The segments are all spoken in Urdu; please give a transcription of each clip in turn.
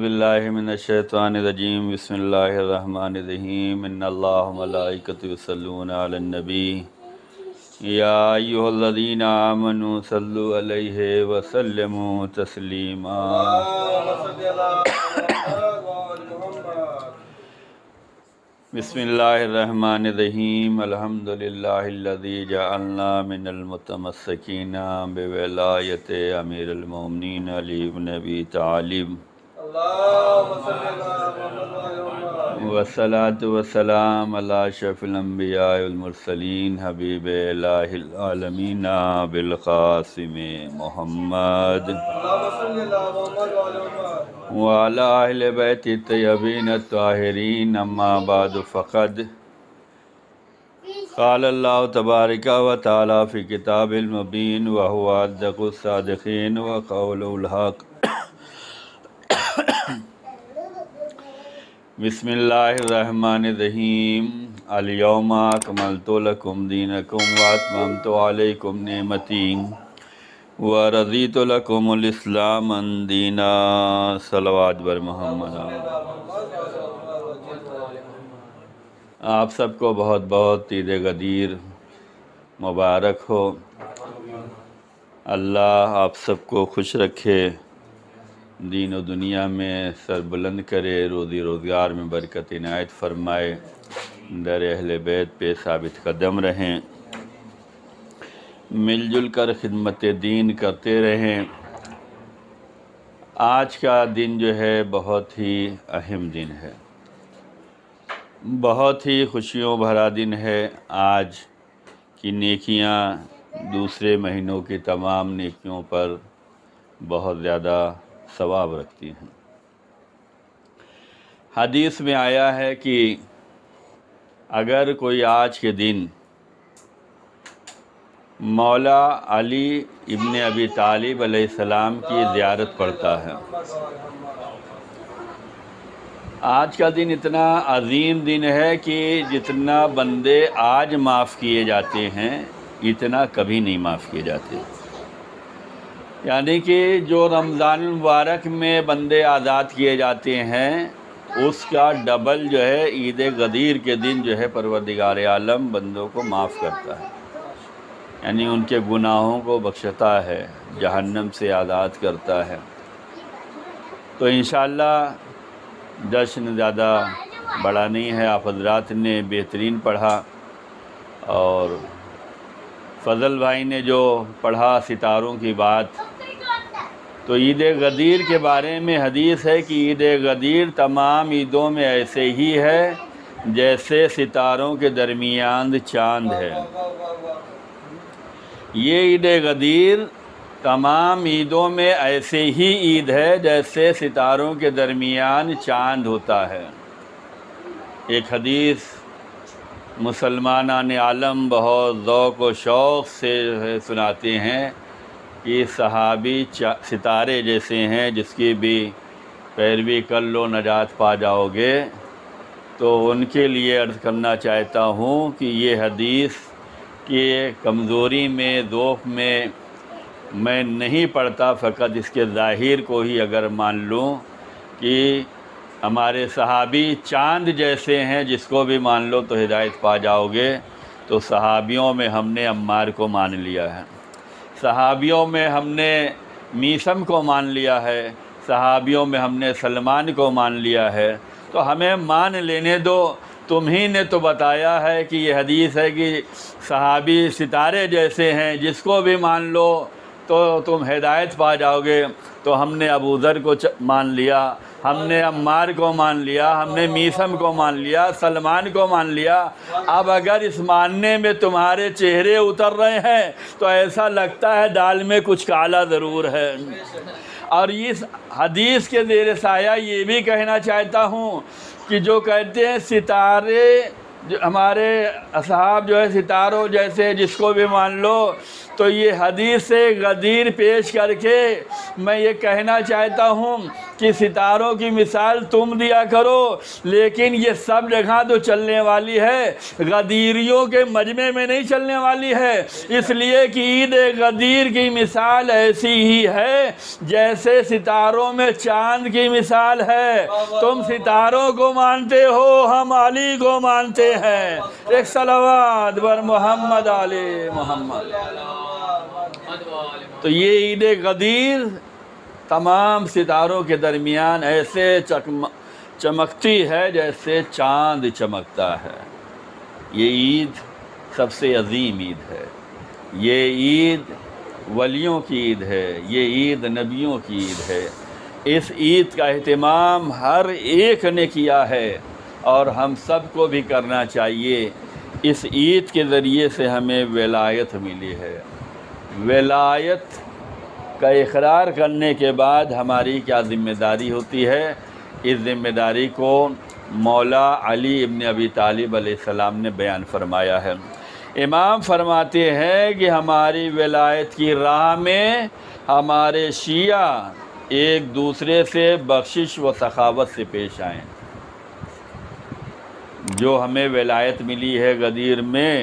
باللہ من الشیطان الرجیم بسم اللہ الرحمن الرحیم ان اللہ ملائکۃ یصلون علی النبی یا ایھا الذین آمنوا صلوا علیہ وسلموا تسلیما بسم اللہ الرحمن الرحیم الحمد للہ الذی جعلنا من المتمسکین بولایت امیر المومنین علی بن ابی طالب والصلاة والسلام علی اشرف الانبیاء والمرسلین حبیب الہ العالمین بالقاسم محمد وعلی اہل بیت الطیبین الطاہرین اما بعد فقد قال اللہ تبارک و تعالی فی کتاب المبین وهو اصدق الصادقین وقول الحق بسم اللہ الرحمن الرحیم الیوم اکملت لکم دینکم واتممت علیکم نعمتی ورضیت لکم الاسلام دینا صلوات بر محمد۔ آپ سب کو بہت بہت عید غدیر مبارک ہو۔ اللہ آپ سب کو خوش رکھے، دین و دنیا میں سر بلند کرے، روزی روزگار میں برکت عنایت فرمائے، در اہل بیت پہ ثابت قدم رہیں، مل جل کر خدمت دین کرتے رہیں۔ آج کا دن جو ہے بہت ہی اہم دن ہے، بہت ہی خوشیوں بھرا دن ہے۔ آج کی نیکیاں دوسرے مہینوں کی تمام نیکیوں پر بہت زیادہ ثواب رکھتی ہیں۔ حدیث میں آیا ہے کہ اگر کوئی آج کے دن مولا علی ابن ابی طالب علیہ السلام کی زیارت پڑھتا ہے، آج کا دن اتنا عظیم دن ہے کہ جتنا بندے آج معاف کیے جاتے ہیں اتنا کبھی نہیں معاف کیے جاتے۔ یعنی کہ جو رمضان المبارک میں بندے آزاد کیے جاتے ہیں اس کا ڈبل جو ہے عید غدیر کے دن جو ہے پروردگار عالم بندوں کو معاف کرتا ہے، یعنی ان کے گناہوں کو بخشتا ہے، جہنم سے آزاد کرتا ہے۔ تو انشاءاللہ جشن زیادہ بڑا نہیں ہے، آپ حضرات نے بہترین پڑھا، اور فضل بھائی نے جو پڑھا ستاروں کی بات، تو عید غدیر کے بارے میں حدیث ہے کہ عید غدیر تمام عیدوں میں ایسے ہی ہے جیسے ستاروں کے درمیان چاند ہے۔ یہ عید غدیر تمام عیدوں میں ایسے ہی عید ہے جیسے ستاروں کے درمیان چاند ہوتا ہے۔ ایک حدیث مسلمانان عالم بہت ذوق و شوق سے سناتے ہیں کہ صحابی ستارے جیسے ہیں، جس کی بھی پیروی کر لو نجات پا جاؤ گے۔ تو ان کے لیے عرض کرنا چاہتا ہوں کہ یہ حدیث کی کمزوری میں، ذوق میں نہیں پڑھتا، فقط اس کے ظاہر کو ہی اگر مان لوں کہ ہمارے صحابی چاند جیسے ہیں، جس کو بھی مان لو تو ہدایت پا جاؤ گے۔ تو صحابیوں میں ہم نے عمار کو مان لیا ہے، صحابیوں میں ہم نے میثم کو مان لیا ہے، صحابیوں میں ہم نے سلمان کو مان لیا ہے، تو ہمیں مان لینے دو۔ تمہیں نے تو بتایا ہے کہ یہ حدیث ہے کہ صحابی ستارے جیسے ہیں، جس کو بھی مان لو تو تم ہدایت پا جاؤ گے۔ تو ہم نے ابو ذر کو مان لیا، ہم نے عمار کو مان لیا، ہم نے میثم کو مان لیا، سلمان کو مان لیا۔ اب اگر اس ماننے میں تمہارے چہرے اتر رہے ہیں تو ایسا لگتا ہے دال میں کچھ کالا ضرور ہے۔ اور اس حدیث کے زیر سایہ یہ بھی کہنا چاہتا ہوں کہ جو کہتے ہیں ستارے، جو ہمارے اصحاب جو ہے ستاروں جیسے، جس کو بھی مان لو، تو یہ حدیث سے غدیر پیش کر کے میں یہ کہنا چاہتا ہوں کہ ستاروں کی مثال تم دیا کرو، لیکن یہ سب جگہ تو چلنے والی ہے، غدیریوں کے مجمع میں نہیں چلنے والی ہے، اس لیے کہ عید غدیر کی مثال ایسی ہی ہے جیسے ستاروں میں چاند کی مثال ہے۔ تم ستاروں کو مانتے ہو، ہم علی کو مانتے ہیں۔ ایک صلوات بر محمد علی محمد۔ تو یہ عید غدیر تمام ستاروں کے درمیان ایسے چمکتی ہے جیسے چاند چمکتا ہے۔ یہ عید سب سے عظیم عید ہے، یہ عید ولیوں کی عید ہے، یہ عید نبیوں کی عید ہے۔ اس عید کا اہتمام ہر ایک نے کیا ہے اور ہم سب کو بھی کرنا چاہیے۔ اس عید کے ذریعے سے ہمیں ولایت ملی ہے۔ ولایت کا اقرار کرنے کے بعد ہماری کیا ذمہ داری ہوتی ہے؟ اس ذمہ داری کو مولا علی ابن ابی طالب علیہ السلام نے بیان فرمایا ہے۔ امام فرماتے ہیں کہ ہماری ولایت کی راہ میں ہمارے شیعہ ایک دوسرے سے بخشش و سخاوت سے پیش آئیں۔ جو ہمیں ولایت ملی ہے غدیر میں،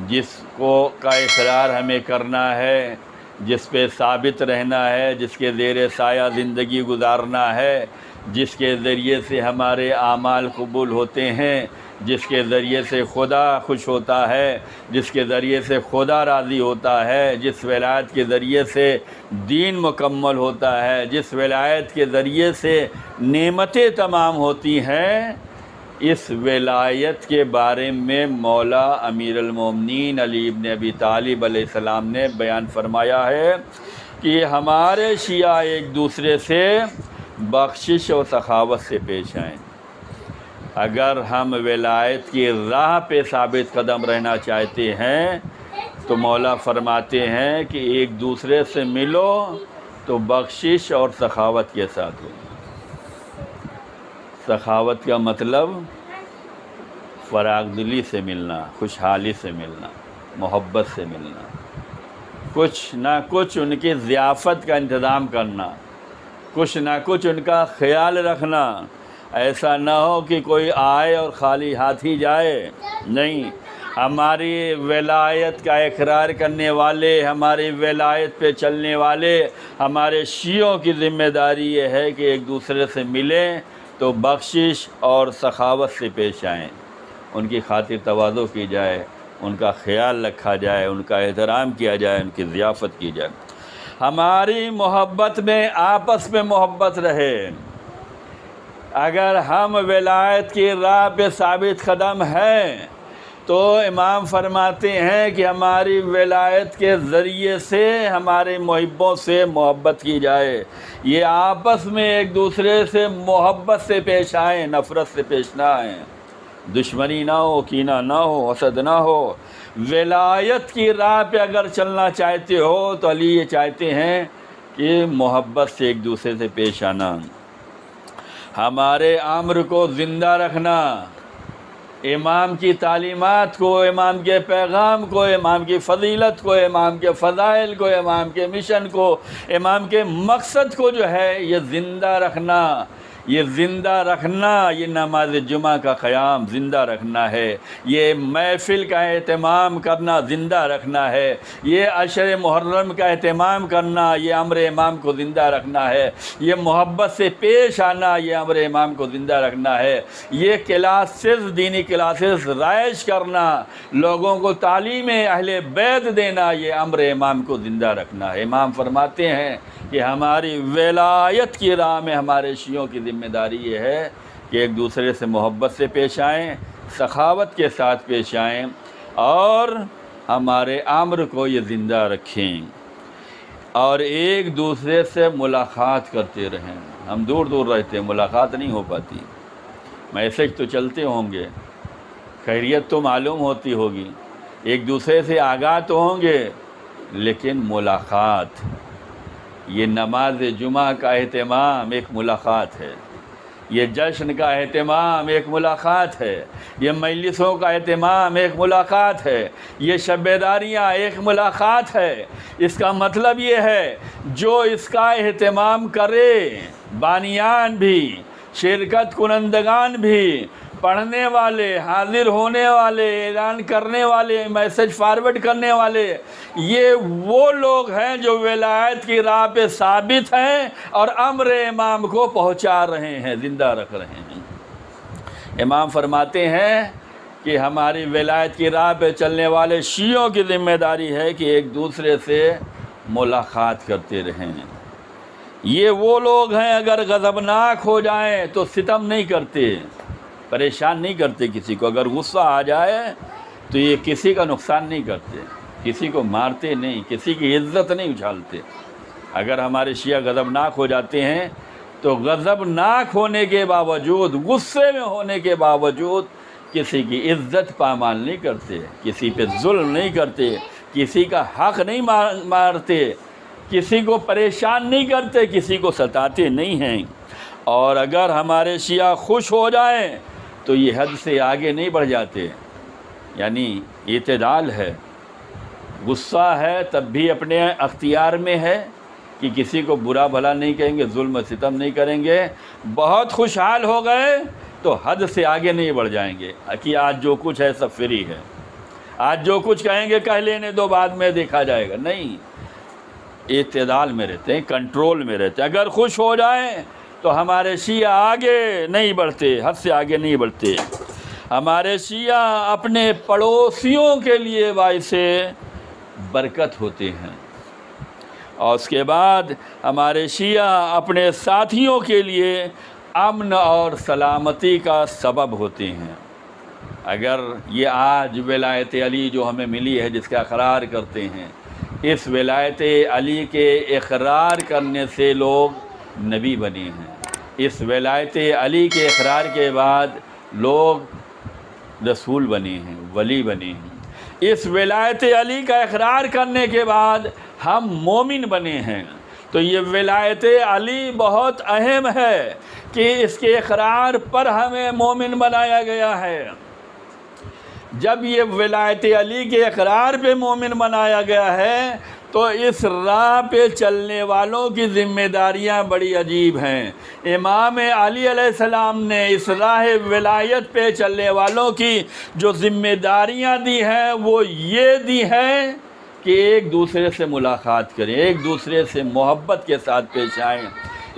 جس کا اقرار ہمیں کرنا ہے، جس پہ ثابت رہنا ہے، جس کے زیر سایہ زندگی گزارنا ہے، جس کے ذریعے سے ہمارے اعمال قبول ہوتے ہیں، جس کے ذریعے سے خدا خوش ہوتا ہے، جس کے ذریعے سے خدا راضی ہوتا ہے، جس ولایت کے ذریعے سے دین مکمل ہوتا ہے، جس ولایت کے ذریعے سے نعمتیں تمام ہوتی ہیں، اس ولایت کے بارے میں مولا امیر المومنین علی ابن ابی طالب علیہ السلام نے بیان فرمایا ہے کہ ہمارے شیعہ ایک دوسرے سے بخشش و سخاوت سے پیش آئیں۔ اگر ہم ولایت کی راہ پہ ثابت قدم رہنا چاہتے ہیں تو مولا فرماتے ہیں کہ ایک دوسرے سے ملو تو بخشش اور سخاوت کے ساتھ ہو۔ سخاوت کا مطلب فراغ دلی سے ملنا، خوشحالی سے ملنا، محبت سے ملنا، کچھ نہ کچھ ان کی ضیافت کا انتظام کرنا، کچھ نہ کچھ ان کا خیال رکھنا۔ ایسا نہ ہو کہ کوئی آئے اور خالی ہاتھ ہی جائے، نہیں۔ ہماری ولایت کا اقرار کرنے والے، ہماری ولایت پہ چلنے والے، ہمارے شیعوں کی ذمہ داری یہ ہے کہ ایک دوسرے سے ملیں تو بخشش اور سخاوت سے پیش آئیں، ان کی خاطر تواضع کی جائے، ان کا خیال رکھا جائے، ان کا احترام کیا جائے، ان کی ضیافت کی جائے۔ ہماری محبت میں آپس میں محبت رہے۔ اگر ہم ولایت کی راہ پہ ثابت قدم ہیں تو امام فرماتے ہیں کہ ہماری ولایت کے ذریعے سے ہمارے محبوں سے محبت کی جائے، یہ آپس میں ایک دوسرے سے محبت سے پیش آئیں، نفرت سے پیش نہ آئیں، دشمنی نہ ہو، کینہ نہ ہو، حسد نہ ہو۔ ولایت کی راہ پہ اگر چلنا چاہتے ہو تو علی یہ چاہتے ہیں کہ محبت سے ایک دوسرے سے پیش آنا، ہمارے امر کو زندہ رکھنا، امام کی تعلیمات کو، امام کے پیغام کو، امام کی فضیلت کو، امام کے فضائل کو، امام کے مشن کو، امام کے مقصد کو جو ہے یہ زندہ رکھنا، یہ زندہ رکھنا، یہ نماز جمعہ کا قیام زندہ رکھنا ہے، یہ محفل کا اہتمام کرنا زندہ رکھنا ہے، یہ عشر محرم کا اہتمام کرنا، یہ امر امام کو زندہ رکھنا ہے، یہ محبت سے پیش آنا، یہ امر امام کو زندہ رکھنا ہے، یہ کلاسز، دینی کلاسز رائج کرنا، لوگوں کو تعلیم اہل بیت دینا، یہ امر امام کو زندہ رکھنا ہے۔ امام فرماتے ہیں کہ ہماری ولایت کی راہ میں ہمارے شیعوں کی ذمہ داری یہ ہے کہ ایک دوسرے سے محبت سے پیش آئیں، سخاوت کے ساتھ پیش آئیں اور ہمارے امر کو یہ زندہ رکھیں اور ایک دوسرے سے ملاقات کرتے رہیں۔ ہم دور دور رہتے ہیں، ملاقات نہیں ہو پاتی، میسج تو چلتے ہوں گے، خیریت تو معلوم ہوتی ہوگی، ایک دوسرے سے آگاہ تو ہوں گے، لیکن ملاقات، یہ نماز جمعہ کا اہتمام ایک ملاقات ہے، یہ جشن کا اہتمام ایک ملاقات ہے، یہ مجلسوں کا اہتمام ایک ملاقات ہے، یہ شب بیداریاں ایک ملاقات ہے۔ اس کا مطلب یہ ہے جو اس کا اہتمام کرے، بانیان بھی، شرکت کنندگان بھی، پڑھنے والے، حاضر ہونے والے، اعلان کرنے والے، میسج فارورڈ کرنے والے، یہ وہ لوگ ہیں جو ولایت کی راہ پہ ثابت ہیں اور امر امام کو پہنچا رہے ہیں، زندہ رکھ رہے ہیں۔ امام فرماتے ہیں کہ ہماری ولایت کی راہ پہ چلنے والے شیعوں کی ذمہ داری ہے کہ ایک دوسرے سے ملاقات کرتے رہیں۔ یہ وہ لوگ ہیں اگر غضبناک ہو جائیں تو ستم نہیں کرتے، پریشان نہیں کرتے کسی کو۔ اگر غصہ آ جائے تو یہ کسی کا نقصان نہیں کرتے، کسی کو مارتے نہیں، کسی کی عزت نہیں اچھالتے۔ اگر ہمارے شیعہ غضبناک ہو جاتے ہیں تو غضبناک ہونے کے باوجود، غصے میں ہونے کے باوجود کسی کی عزت پامال نہیں کرتے، کسی پہ ظلم نہیں کرتے، کسی کا حق نہیں مارتے، کسی کو پریشان نہیں کرتے، کسی کو ستاتے نہیں ہیں۔ اور اگر ہمارے شیعہ خوش ہو جائیں تو یہ حد سے آگے نہیں بڑھ جاتے، یعنی اعتدال ہے۔ غصہ ہے تب بھی اپنے اختیار میں ہے کہ کسی کو برا بھلا نہیں کہیں گے، ظلم و ستم نہیں کریں گے۔ بہت خوشحال ہو گئے تو حد سے آگے نہیں بڑھ جائیں گے کہ آج جو کچھ ہے سب فری ہے، آج جو کچھ کہیں گے کہہ لینے دو، بعد میں دیکھا جائے گا۔ نہیں، اعتدال میں رہتے ہیں، کنٹرول میں رہتے ہیں۔ اگر خوش ہو جائیں تو ہمارے شیعہ آگے نہیں بڑھتے، حد سے آگے نہیں بڑھتے۔ ہمارے شیعہ اپنے پڑوسیوں کے لیے باعث برکت ہوتے ہیں، اور اس کے بعد ہمارے شیعہ اپنے ساتھیوں کے لیے امن اور سلامتی کا سبب ہوتے ہیں۔ اگر یہ آج ولایت علی جو ہمیں ملی ہے، جس کا اقرار کرتے ہیں، اس ولایت علی کے اقرار کرنے سے لوگ نبی بنے ہیں۔ اس ولایت علی کے اقرار کے بعد لوگ رسول بنے ہیں، ولی بنے ہیں۔ اس ولایت علی کا اقرار کرنے کے بعد ہم مومن بنے ہیں۔ تو یہ ولایت علی بہت اہم ہے کہ اس کے اقرار پر ہمیں مومن بنایا گیا ہے۔ جب یہ ولایت علی کے اقرار پہ مومن بنایا گیا ہے تو اس راہ پہ چلنے والوں کی ذمہ داریاں بڑی عجیب ہیں۔ امام علی علیہ السلام نے اس راہ ولایت پہ چلنے والوں کی جو ذمہ داریاں دی ہیں وہ یہ دی ہیں کہ ایک دوسرے سے ملاقات کریں، ایک دوسرے سے محبت کے ساتھ پیش آئیں،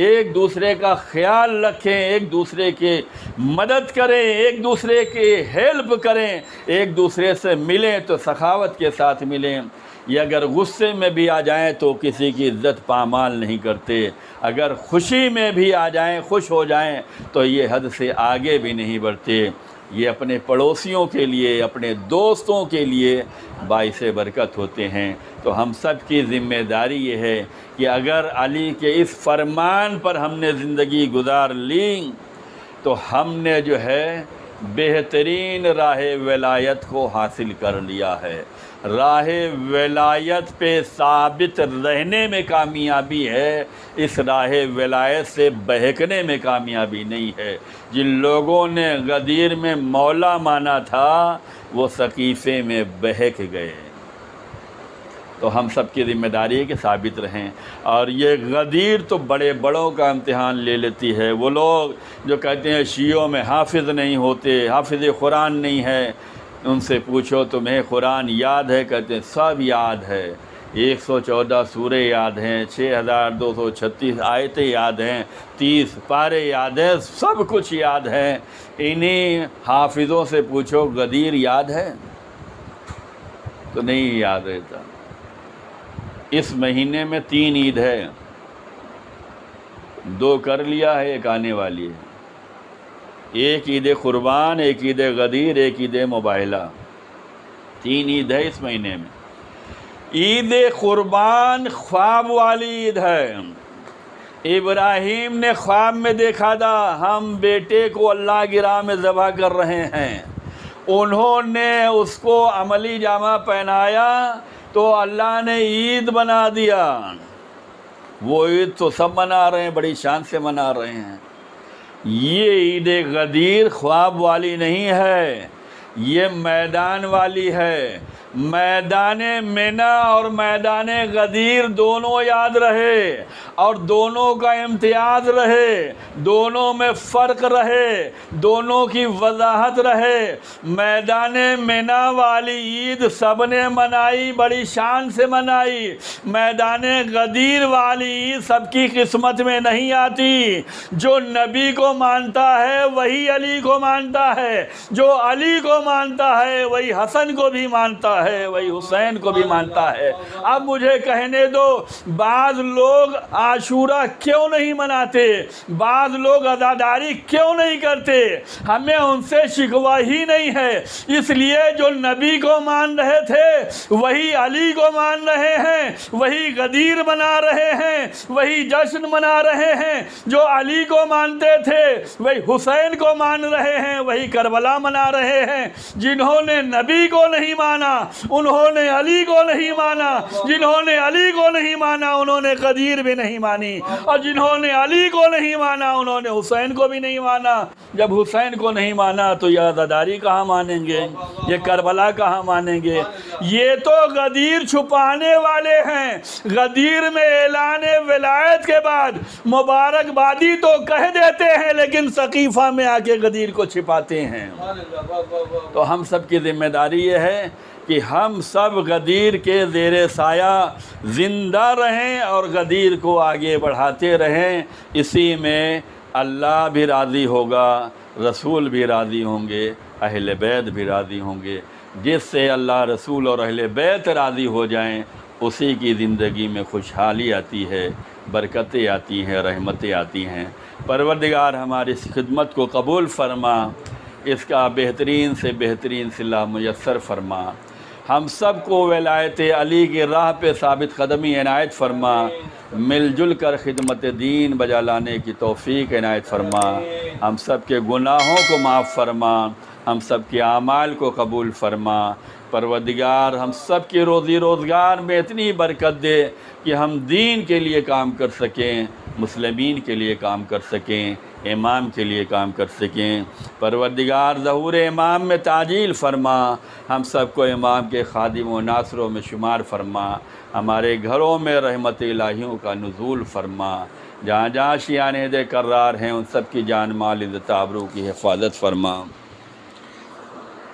ایک دوسرے کا خیال رکھیں، ایک دوسرے کی مدد کریں، ایک دوسرے کی ہیلپ کریں، ایک دوسرے سے ملیں تو سخاوت کے ساتھ ملیں۔ یہ اگر غصے میں بھی آ جائیں تو کسی کی عزت پامال نہیں کرتے، اگر خوشی میں بھی آ جائیں، خوش ہو جائیں تو یہ حد سے آگے بھی نہیں بڑھتے۔ یہ اپنے پڑوسیوں کے لیے، اپنے دوستوں کے لیے باعث برکت ہوتے ہیں۔ تو ہم سب کی ذمہ داری یہ ہے کہ اگر علی کے اس فرمان پر ہم نے زندگی گزار لی تو ہم نے جو ہے بہترین راہ ولایت کو حاصل کر لیا ہے۔ راہ ولایت پہ ثابت رہنے میں کامیابی ہے، اس راہ ولایت سے بہکنے میں کامیابی نہیں ہے۔ جن لوگوں نے غدیر میں مولا مانا تھا وہ سقیفے میں بہک گئے۔ تو ہم سب کی ذمہ داری ہے کہ ثابت رہیں۔ اور یہ غدیر تو بڑے بڑوں کا امتحان لے لیتی ہے۔ وہ لوگ جو کہتے ہیں شیعوں میں حافظ نہیں ہوتے، حافظ قرآن نہیں ہے، ان سے پوچھو تمہیں قرآن یاد ہے؟ کہتے ہیں سب یاد ہے، 114 سورے یاد ہیں، 6236 آیتیں یاد ہیں، 30 پارے یاد ہیں، سب کچھ یاد ہے۔ انہی حافظوں سے پوچھو غدیر یاد ہے تو نہیں یاد رہتا۔ اس مہینے میں 3 عید ہے، 2 کر لیا ہے، 1 آنے والی ہے۔ ایک عید قربان، ایک عید غدیر، ایک عید مباہلہ، 3 عید ہے اس مہینے میں۔ عید قربان خواب والی عید ہے۔ ابراہیم نے خواب میں دیکھا تھا ہم بیٹے کو اللہ کی راہ میں ذبح کر رہے ہیں، انہوں نے اس کو عملی جامہ پہنایا تو اللہ نے عید بنا دیا۔ وہ عید تو سب منا رہے ہیں، بڑی شان سے منا رہے ہیں۔ یہ عید غدیر خواب والی نہیں ہے، یہ میدان والی ہے۔ میدان منی اور میدان غدیر دونوں یاد رہے، اور دونوں کا امتیاز رہے، دونوں میں فرق رہے، دونوں کی وضاحت رہے۔ میدان منی والی عید سب نے منائی، بڑی شان سے منائی۔ میدان غدیر والی عید سب کی قسمت میں نہیں آتی۔ جو نبی کو مانتا ہے وہی علی کو مانتا ہے، جو علی کو مانتا ہے وہی حسن کو بھی مانتا ہے، وہی حسین کو بھی مانتا ہے۔ اب مجھے کہنے دو، بعض لوگ عاشورہ کیوں نہیں مناتے؟ بعض لوگ عزاداری کیوں نہیں کرتے؟ ہمیں ان سے شکوہ ہی نہیں ہے، اس لیے جو نبی کو مان رہے تھے وہی علی کو مان رہے ہیں، وہی غدیر منا رہے ہیں، وہی جشن منا رہے ہیں۔ جو علی کو مانتے تھے وہی حسین کو مان رہے ہیں، وہی کربلا منا رہے ہیں۔ جنہوں نے نبی کو نہیں مانا انہوں نے علی کو نہیں مانا، جنہوں نے علی کو نہیں مانا انہوں نے غدیر بھی نہیں مانی، اور جنہوں نے علی کو نہیں مانا انہوں نے حسین کو بھی نہیں مانا۔ جب حسین کو نہیں مانا تو یہ عزاداری کہاں مانیں گے، یہ کربلا کہاں مانیں گے؟ یہ تو غدیر چھپانے والے ہیں۔ غدیر میں اعلان ولایت کے بعد مبارکبادی تو کہہ دیتے ہیں، لیکن سقیفہ میں آ کے غدیر کو چھپاتے ہیں۔ تو ہم سب کی ذمہ داری یہ ہے کہ ہم سب غدیر کے زیر سایہ زندہ رہیں اور غدیر کو آگے بڑھاتے رہیں۔ اسی میں اللہ بھی راضی ہوگا، رسول بھی راضی ہوں گے، اہل بیت بھی راضی ہوں گے۔ جس سے اللہ، رسول اور اہل بیت راضی ہو جائیں اسی کی زندگی میں خوشحالی آتی ہے، برکتیں آتی ہیں، رحمتیں آتی ہیں۔ پروردگار ہماری اس خدمت کو قبول فرما، اس کا بہترین سے بہترین صلہ میسر فرما۔ ہم سب کو ولایت علی کی راہ پہ ثابت قدمی عنایت فرما، مل جل کر خدمت دین بجا لانے کی توفیق عنایت فرما۔ ہم سب کے گناہوں کو معاف فرما، ہم سب کے اعمال کو قبول فرما۔ پروردگار ہم سب کی روزی روزگار میں اتنی برکت دے کہ ہم دین کے لیے کام کر سکیں، مسلمین کے لیے کام کر سکیں، امام کے لیے کام کر سکیں۔ پروردگار ظہور امام میں تعجیل فرما، ہم سب کو امام کے خادم و ناصروں میں شمار فرما۔ ہمارے گھروں میں رحمت الہیوں کا نزول فرما۔ جہاں جہاں شیعان عہد کرار ہیں ان سب کی جان مال عزت آبرو کی حفاظت فرما۔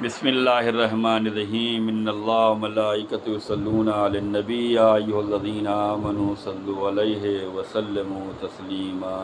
بسم اللہ الرحمن الرحیم، ان اللہ و ملائکتہ یصلون علی النبی یا ایھا الذین آمنوا صلوا علیہ وسلموا تسلیما۔